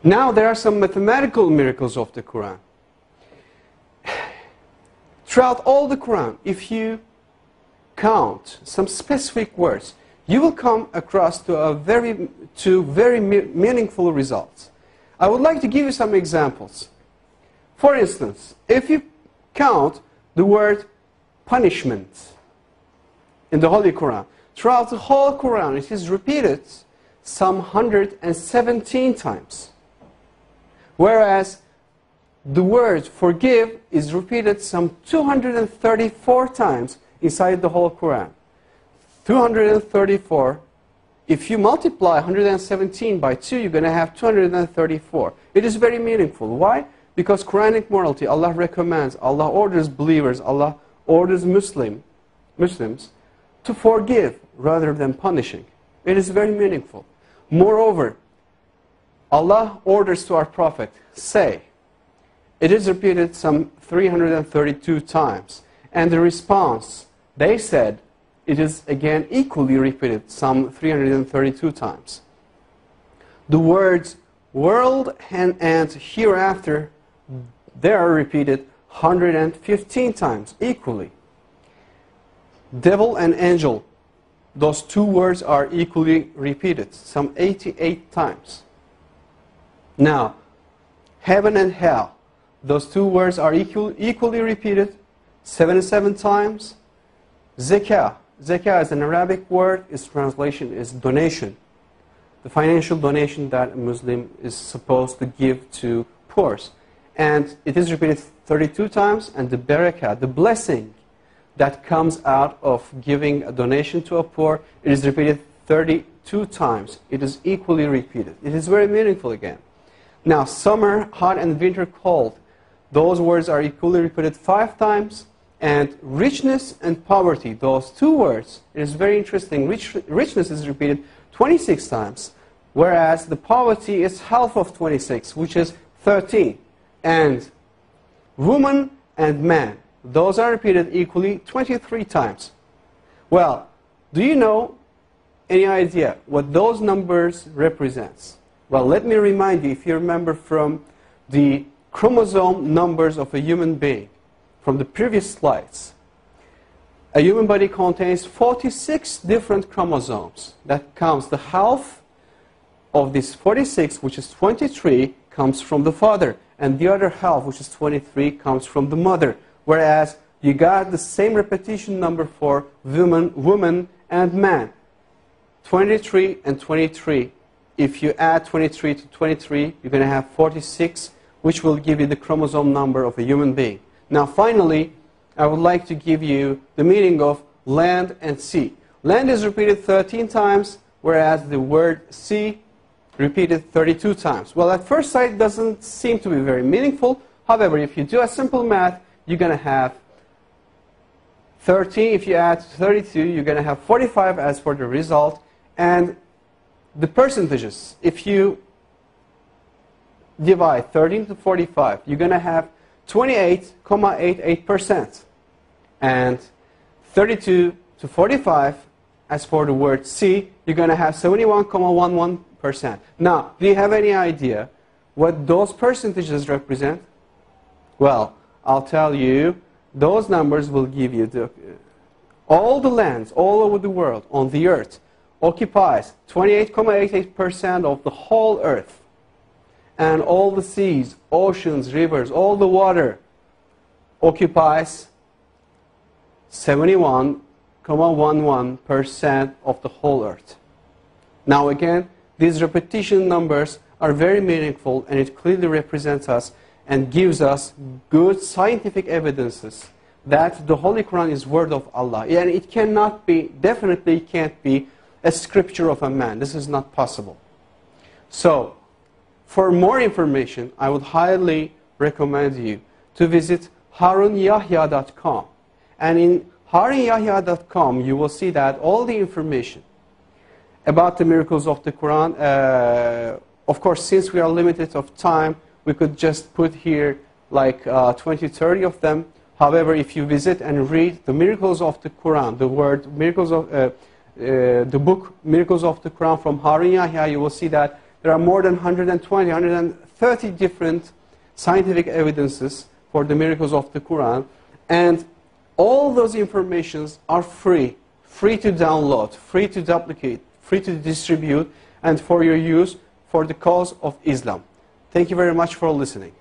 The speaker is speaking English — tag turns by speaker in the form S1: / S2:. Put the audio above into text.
S1: Now there are some mathematical miracles of the Quran. Throughout all the Quran, if you count some specific words, you will come across to very meaningful results. I would like to give you some examples. For instance, if you count the word punishment in the Holy Quran, throughout the whole Quran it is repeated some 117 times. Whereas the word forgive is repeated some 234 times inside the whole Quran. 234. If you multiply 117 by 2, you're going to have 234. It is very meaningful. Why? Because Quranic morality, Allah recommends, Allah orders believers, Allah orders Muslims to forgive rather than punishing. It is very meaningful. Moreover, Allah orders to our Prophet, say. It is repeated some 332 times. And the response, they said, it is again equally repeated some 332 times. The words world and hereafter, they are repeated 115 times equally. Devil and angel, those two words are equally repeated some 88 times. Now, heaven and hell, those two words are equally repeated 77 times. Zakah. Zakah is an Arabic word. Its translation is donation. The financial donation that a Muslim is supposed to give to poor. And it is repeated 32 times. And the barakah, the blessing that comes out of giving a donation to a poor, it is repeated 32 times. It is equally repeated. It is very meaningful again. Now, summer, hot, and winter, cold. Those words are equally repeated 5 times. And richness and poverty, those two words, it is very interesting. Richness is repeated 26 times, whereas the poverty is half of 26, which is 13. And woman and man, those are repeated equally 23 times. Well, do you know any idea what those numbers represent? Well, let me remind you, if you remember from the chromosome numbers of a human being, from the previous slides, a human body contains 46 different chromosomes. That counts the half of this 46, which is 23, comes from the father. And the other half, which is 23, comes from the mother. Whereas you got the same repetition number for woman and man. 23 and 23. If you add 23 to 23, you're going to have 46, which will give you the chromosome number of a human being. Now, finally, I would like to give you the meaning of land and sea. Land is repeated 13 times, whereas the word sea repeated 32 times. Well, at first sight, it doesn't seem to be very meaningful. However, if you do a simple math, you're going to have 13. If you add 32, you're going to have 45 as for the result. And the percentages, if you divide 13 to 45, you're going to have 28.88%. And 32 to 45, as for the word sea, you're going to have 71.11%. Now, do you have any idea what those percentages represent? Well, I'll tell you, those numbers will give you all the lands all over the world on the earth occupies 28.88% of the whole earth. And all the seas, oceans, rivers, all the water occupies 71.11% of the whole earth. Now again, these repetition numbers are very meaningful, and it clearly represents us and gives us good scientific evidences that the Holy Quran is word of Allah. And it cannot be, definitely can't be, a scripture of a man. This is not possible. So, for more information, I would highly recommend you to visit harunyahya.com. And in harunyahya.com, you will see that all the information about the miracles of the Quran, of course, since we are limited of time, we could just put here like 20, 30 of them. However, if you visit and read the miracles of the Quran, the book Miracles of the Quran from Harun Yahya, you will see that There are more than 120, 130 different scientific evidences for the miracles of the Quran. And all those informations are free to download, free to duplicate, free to distribute, and for your use for the cause of Islam. Thank you very much for listening.